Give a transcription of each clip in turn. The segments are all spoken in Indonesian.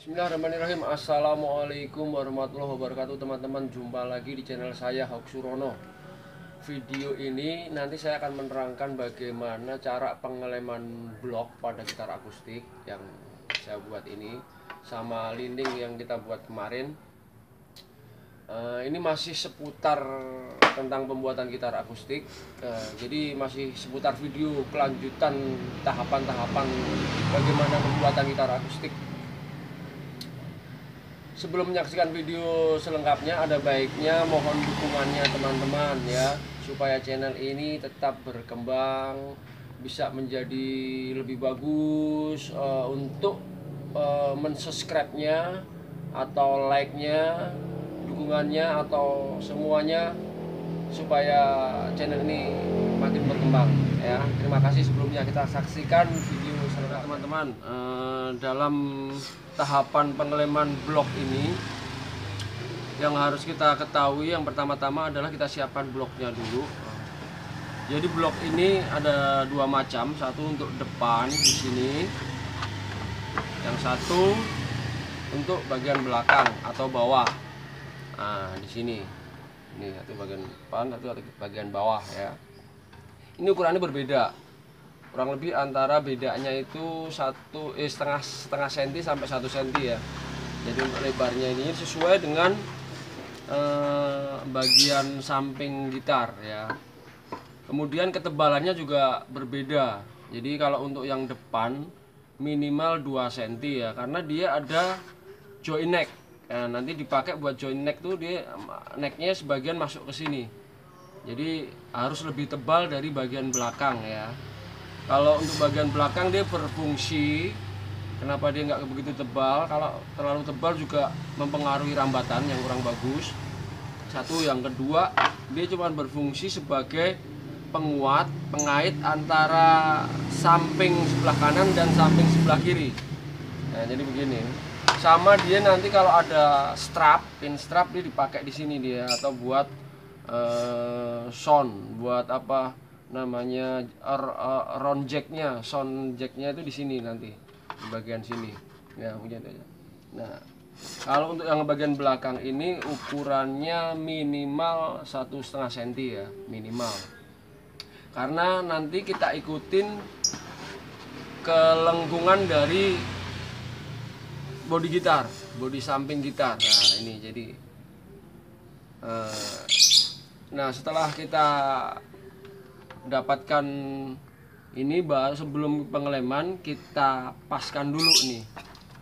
Bismillahirrahmanirrahim. Assalamualaikum warahmatullahi wabarakatuh teman-teman. Jumpa lagi di channel saya Hawk Surono. Video ini nanti saya akan menerangkan bagaimana cara pengeleman blok pada gitar akustik yang saya buat ini, sama linding yang kita buat kemarin. Ini masih seputar tentang pembuatan gitar akustik. Jadi masih seputar video kelanjutan tahapan-tahapan bagaimana pembuatan gitar akustik. Sebelum menyaksikan video selengkapnya, ada baiknya mohon dukungannya teman-teman ya, supaya channel ini tetap berkembang, bisa menjadi lebih bagus. Untuk mensubscribe-nya atau like-nya, dukungannya atau semuanya, supaya channel ini makin berkembang ya. Terima kasih. Sebelumnya kita saksikan video selengkapnya teman-teman. Dalam tahapan pengeleman blok ini yang harus kita ketahui, yang pertama-tama adalah kita siapkan bloknya dulu. Jadi blok ini ada dua macam, satu untuk depan di sini, yang satu untuk bagian belakang atau bawah. Nah, di sini. Ini satu bagian depan, satu bagian bawah ya. Ini ukurannya berbeda. Kurang lebih antara bedanya itu setengah senti sampai 1 senti ya. Jadi untuk lebarnya ini sesuai dengan bagian samping gitar ya. Kemudian ketebalannya juga berbeda. Jadi kalau untuk yang depan minimal 2 cm ya, karena dia ada join neck. Nah, nanti dipakai buat join neck tuh, dia necknya sebagian masuk ke sini. Jadi harus lebih tebal dari bagian belakang ya. Kalau untuk bagian belakang dia berfungsi, kenapa dia nggak begitu tebal? Kalau terlalu tebal juga mempengaruhi rambatan yang kurang bagus. Satu, yang kedua dia cuma berfungsi sebagai penguat, pengait antara samping sebelah kanan dan samping sebelah kiri. Nah, jadi begini. Sama dia nanti kalau ada strap, pin strap, dia dipakai di sini dia, atau buat sound, buat apa namanya, round jacknya, sound jacknya itu di sini nanti, di bagian sini ya, begini aja. Nah, kalau untuk yang bagian belakang ini ukurannya minimal 1,5 cm ya, minimal, karena nanti kita ikutin kelengkungan dari bodi gitar, bodi samping gitar. Nah ini jadi nah setelah kita dapatkan ini, baru sebelum pengeleman kita paskan dulu nih.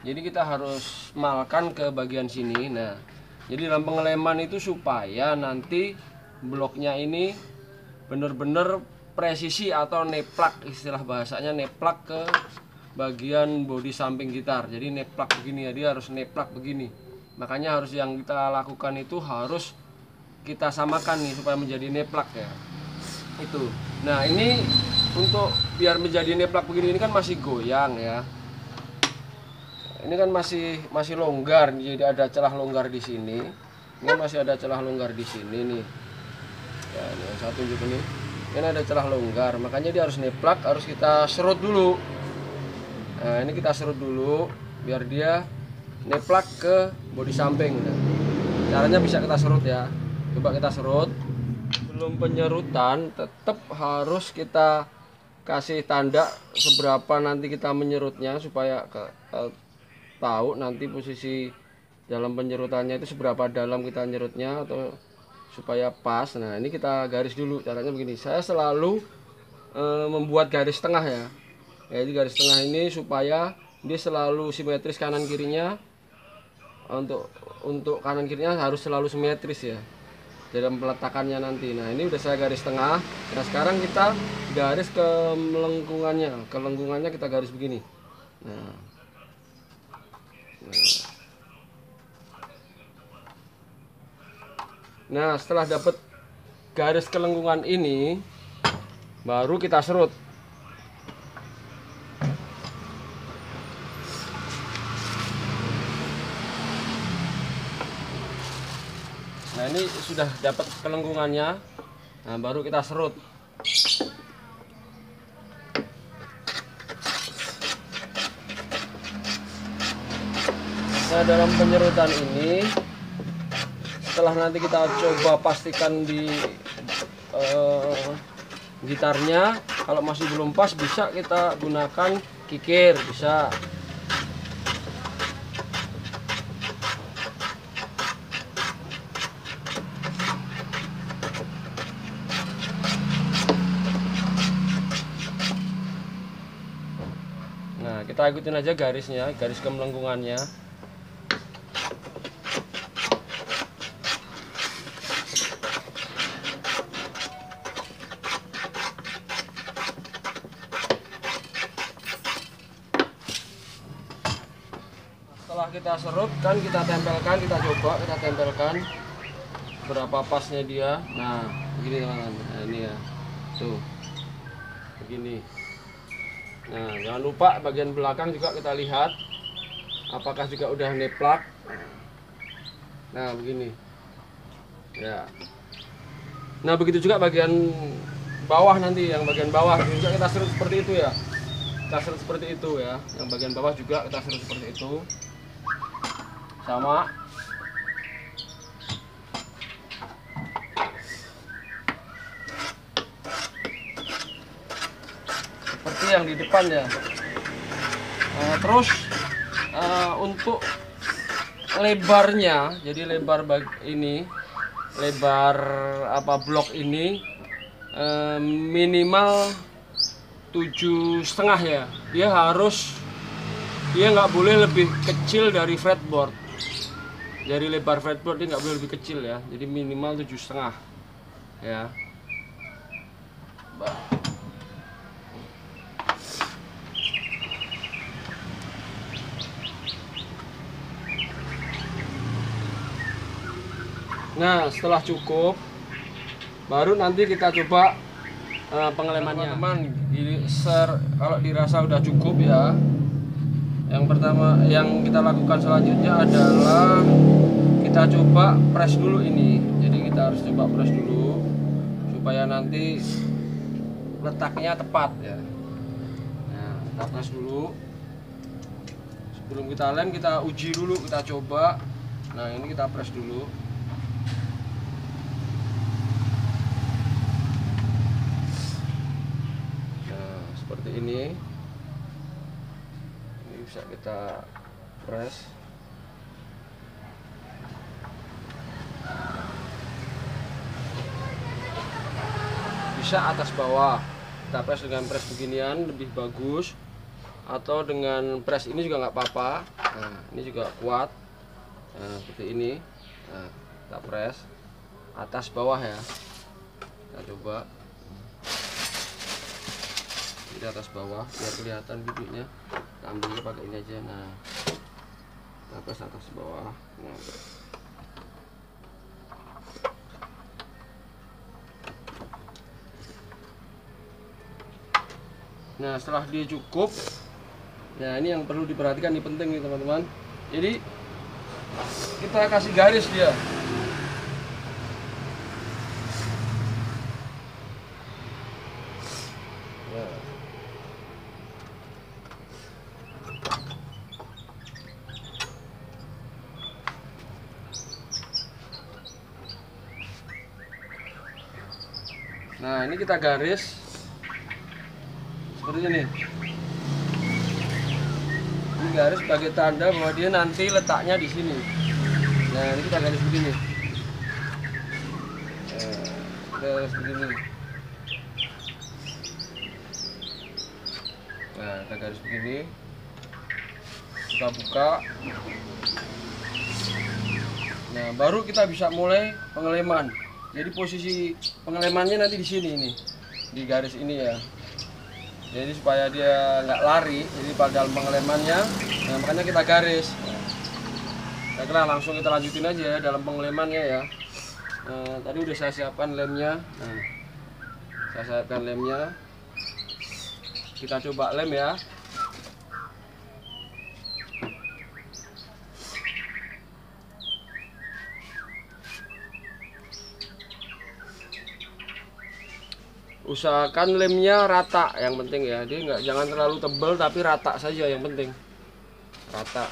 Jadi kita harus malkan ke bagian sini. Nah jadi dalam pengeleman itu supaya nanti bloknya ini benar-benar presisi atau neplak, istilah bahasanya neplak ke bagian bodi samping gitar. Jadi neplak begini ya, dia harus neplak begini. Makanya harus, yang kita lakukan itu harus kita samakan nih supaya menjadi neplak ya. Itu. Nah, ini untuk biar menjadi neplak begini, ini kan masih goyang ya. Ini kan masih longgar, jadi ada celah longgar di sini. Ini masih ada celah longgar di sini nih. Ya, ini yang saya tunjuk ini. Ini ada celah longgar, makanya dia harus neplak, harus kita serut dulu. Nah, ini kita serut dulu biar dia neplak ke bodi samping. Nah, caranya bisa kita serut ya. Coba kita serut. Sebelum penyerutan tetap harus kita kasih tanda seberapa nanti kita menyerutnya, supaya tahu nanti posisi dalam penyerutannya itu seberapa dalam kita nyerutnya, atau supaya pas. Nah, ini kita garis dulu. Caranya begini. Saya selalu membuat garis tengah ya. Jadi garis tengah ini supaya dia selalu simetris kanan kirinya. Untuk kanan kirinya harus selalu simetris ya dalam peletakannya nanti. Nah, ini udah saya garis tengah. Nah, sekarang kita garis ke lengkungannya. Ke lengkungannya kita garis begini. Nah, setelah dapat garis kelengkungan ini, baru kita serut. Nah, ini sudah dapat kelengkungannya. Nah, baru kita serut. Nah, dalam penyerutan ini, setelah nanti kita coba pastikan di gitarnya, kalau masih belum pas bisa kita gunakan kikir, bisa. Nah, kita ikutin aja garisnya, garis kemelengkungannya. Setelah kita serut kan kita tempelkan, kita coba kita tempelkan berapa pasnya dia. Nah, begini teman-teman. Nah, ini ya. Tuh. Begini. Nah, jangan lupa bagian belakang juga kita lihat apakah juga udah neplak. Nah, begini. Ya. Nah, begitu juga bagian bawah nanti, yang bagian bawah juga kita serut seperti itu ya. Kita serut seperti itu ya. Yang bagian bawah juga kita serut seperti itu. Sama. Seperti yang di depan ya. Terus untuk lebarnya, jadi lebar ini, lebar blok ini minimal 7,5 ya. Dia nggak boleh lebih kecil dari fretboard. Dari lebar fretboard dia nggak boleh lebih kecil ya. Jadi minimal 7,5 ya. Nah, setelah cukup, baru nanti kita coba pengelemannya. Teman-teman, kalau dirasa udah cukup ya. Yang pertama yang kita lakukan selanjutnya adalah kita coba press dulu ini. Jadi kita harus coba press dulu supaya nanti letaknya tepat ya. Nah, kita press dulu. Sebelum kita lem, kita uji dulu, kita coba. Nah, ini kita press dulu. Seperti ini bisa kita press. Bisa atas bawah, kita press dengan press beginian lebih bagus, atau dengan press ini juga nggak apa-apa. Nah, ini juga kuat. Nah, seperti ini. Nah, kita press atas bawah ya. Kita coba di atas bawah biar kelihatan bibitnya. Kita ambilnya pakai ini aja. Nah, kita press atas bawah. Nah, setelah dia cukup, nah ini yang perlu diperhatikan, ini penting nih teman-teman. Jadi kita kasih garis dia. Nah, ini kita garis seperti ini. Ini garis sebagai tanda bahwa dia nanti letaknya di sini. Nah, ini kita garis begini. Garis begini. Nah, kita garis begini. Kita buka. Nah, baru kita bisa mulai pengeleman. Jadi posisi pengelemannya nanti di sini nih, di garis ini ya. Jadi supaya dia nggak lari, jadi pada pengelemannya, nah makanya kita garis. Nah, kira langsung kita lanjutin aja ya dalam pengelemannya ya. Tadi udah saya siapkan lemnya. Nah, saya siapkan lemnya. Kita coba lem ya. Usahakan lemnya rata, yang penting ya. Dia jangan terlalu tebal tapi rata saja, yang penting rata.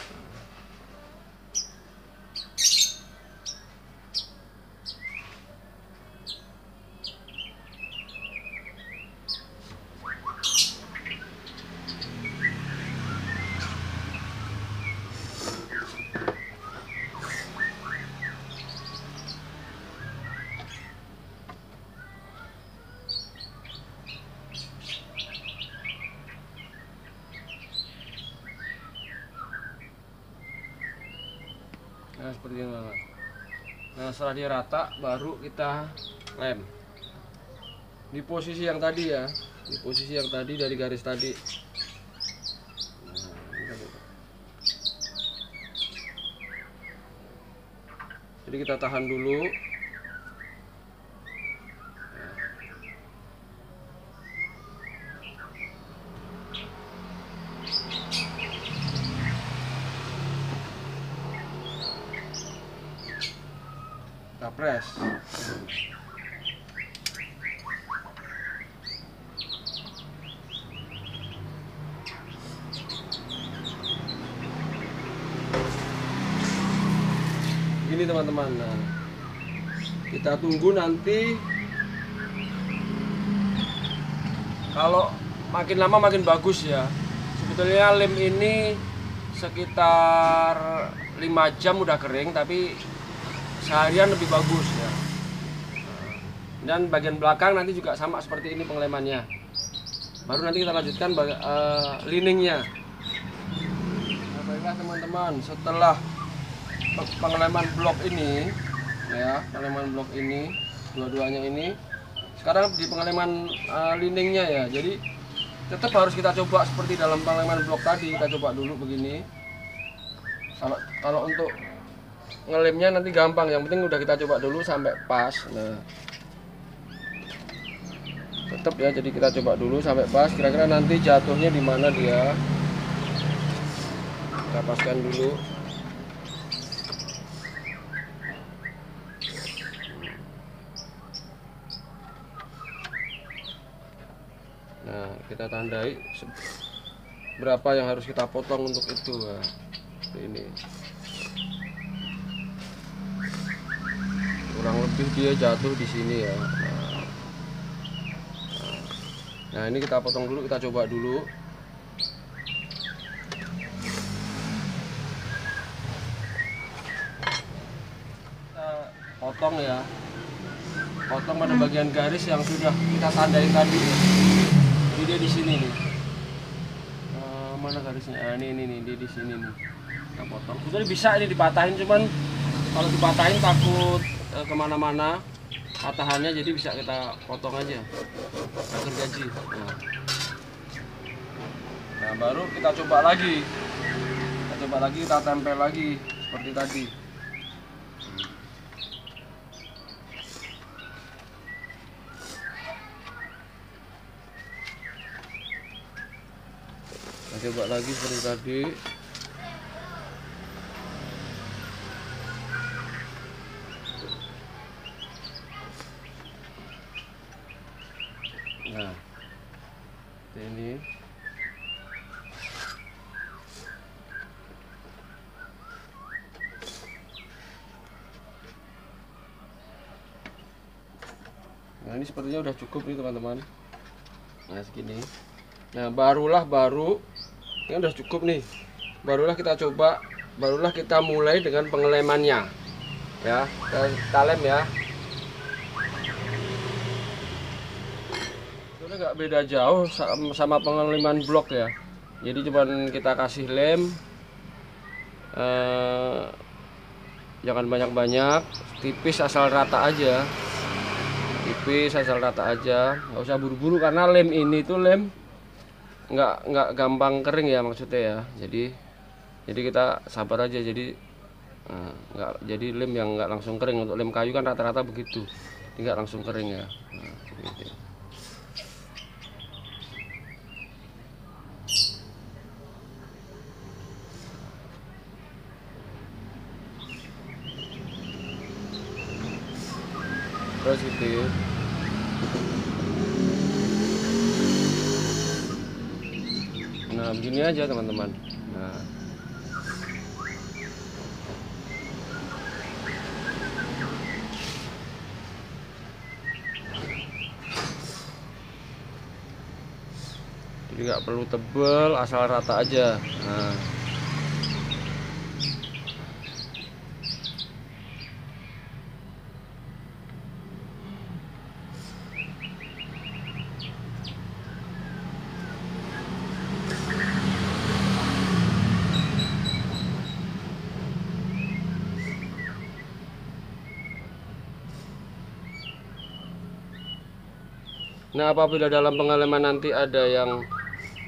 Nah seperti ini teman-teman. Nah setelah dia rata baru kita lem di posisi yang tadi ya, di posisi yang tadi dari garis tadi. Jadi kita tahan dulu. Kita press. Ini teman-teman. Nah, kita tunggu nanti. Kalau makin lama makin bagus ya. Sebetulnya lem ini sekitar 5 jam udah kering, tapi seharian lebih bagus ya. Dan bagian belakang nanti juga sama seperti ini pengelemannya. Baru nanti kita lanjutkan liningnya. Nah, baiklah teman-teman, setelah pengeleman blok ini ya, pengeleman blok ini dua-duanya ini, sekarang di pengeleman liningnya ya. Jadi tetap harus kita coba seperti dalam pengeleman blok tadi, kita coba dulu begini. Kalau untuk ngelemnya nanti gampang, yang penting udah kita coba dulu sampai pas. Nah tetap ya, jadi kita coba dulu sampai pas, kira-kira nanti jatuhnya di mana dia. Kita paskan dulu. Nah kita tandai berapa yang harus kita potong untuk itu. Nah, ini kurang lebih dia jatuh di sini ya. Nah ini kita potong dulu, kita coba dulu. Kita potong ya, potong pada bagian garis yang sudah kita tandai tadi. Jadi dia di sini nih. Mana garisnya? Nah, ini dia di sini nih. Kita potong. Sebetulnya bisa ini dipatahin, cuman kalau dipatahin takut kemana-mana patahannya, jadi bisa kita potong aja agar gaji. Nah baru kita coba lagi, kita tempel lagi seperti tadi. Kita coba lagi seperti tadi. Nah ini ini sepertinya udah cukup nih teman-teman. Nah segini. Nah baru ini udah cukup nih. Barulah kita coba, barulah kita mulai dengan pengelemannya ya. Kita lem ya. Nggak beda jauh sama pengeleman blok ya. Jadi cuman kita kasih lem, jangan banyak-banyak, tipis asal rata aja, nggak usah buru-buru karena lem ini tuh lem nggak gampang kering ya maksudnya ya. Jadi kita sabar aja, jadi lem yang nggak langsung kering. Untuk lem kayu kan rata-rata begitu, nggak langsung kering ya. Nah, gitu. Terus gitu. Nah begini aja teman-teman. Nah jadi nggak perlu tebel, asal rata aja. Nah Nah, apabila dalam pengeleman nanti ada yang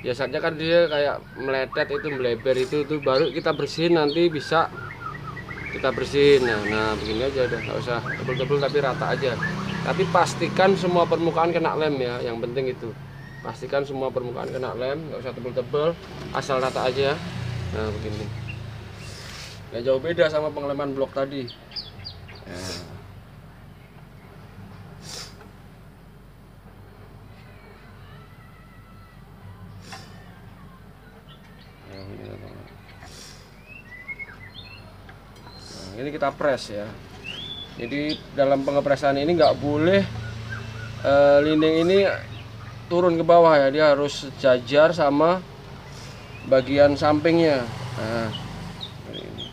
biasanya kan dia kayak meletet itu, melebar itu baru kita bersihin, nanti bisa kita bersihin. Nah begini aja udah, nggak usah tebel-tebel tapi rata aja. Tapi pastikan semua permukaan kena lem ya, yang penting itu. Pastikan semua permukaan kena lem, nggak usah tebel-tebel, asal rata aja. Nah begini. Nggak jauh beda sama pengeleman blok tadi. Nah, ini kita press ya. Jadi dalam pengepresan ini nggak boleh linding ini turun ke bawah ya, dia harus sejajar sama bagian sampingnya. Nah, ini.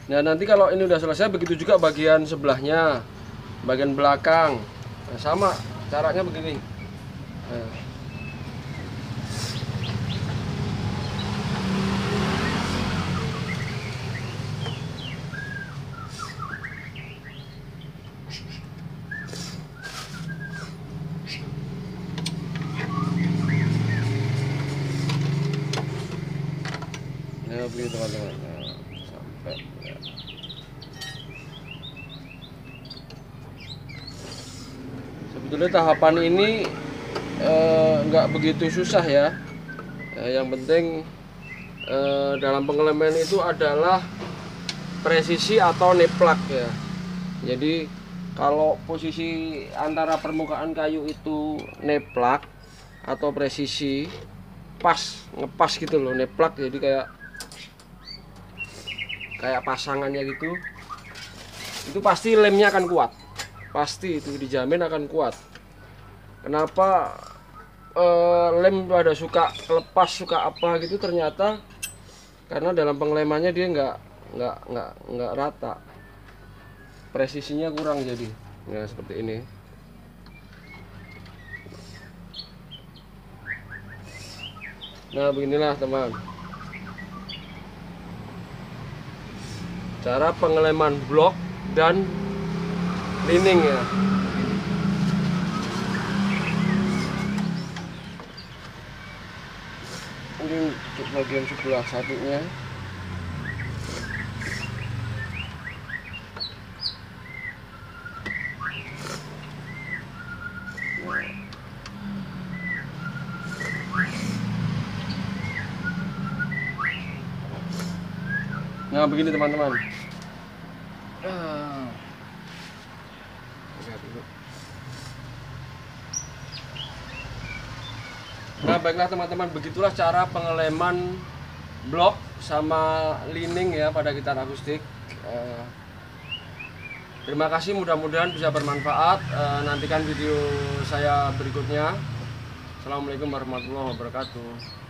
Nah nanti kalau ini udah selesai, begitu juga bagian sebelahnya, bagian belakang. Nah, sama caranya begini. Nah begini teman-teman. Nah, sampai ya. Sebetulnya tahapan ini nggak begitu susah ya. Yang penting dalam pengeleman itu adalah presisi atau neplak ya. Jadi kalau posisi antara permukaan kayu itu neplak atau presisi pas, ngepas gitu loh, neplak, jadi kayak pasangannya gitu, itu pasti lemnya akan kuat, pasti itu dijamin akan kuat. Kenapa lem pada suka lepas, suka apa gitu, ternyata karena dalam pengelemannya dia nggak rata, presisinya kurang, jadi ya seperti ini. Nah beginilah teman, cara pengeleman blok dan lining ya. Ini untuk bagian sebelah satunya. Nah begini teman-teman. Nah baiklah teman-teman, begitulah cara pengeleman blok sama lining ya pada gitar akustik. Terima kasih, mudah-mudahan bisa bermanfaat. Nantikan video saya berikutnya. Assalamualaikum warahmatullahi wabarakatuh.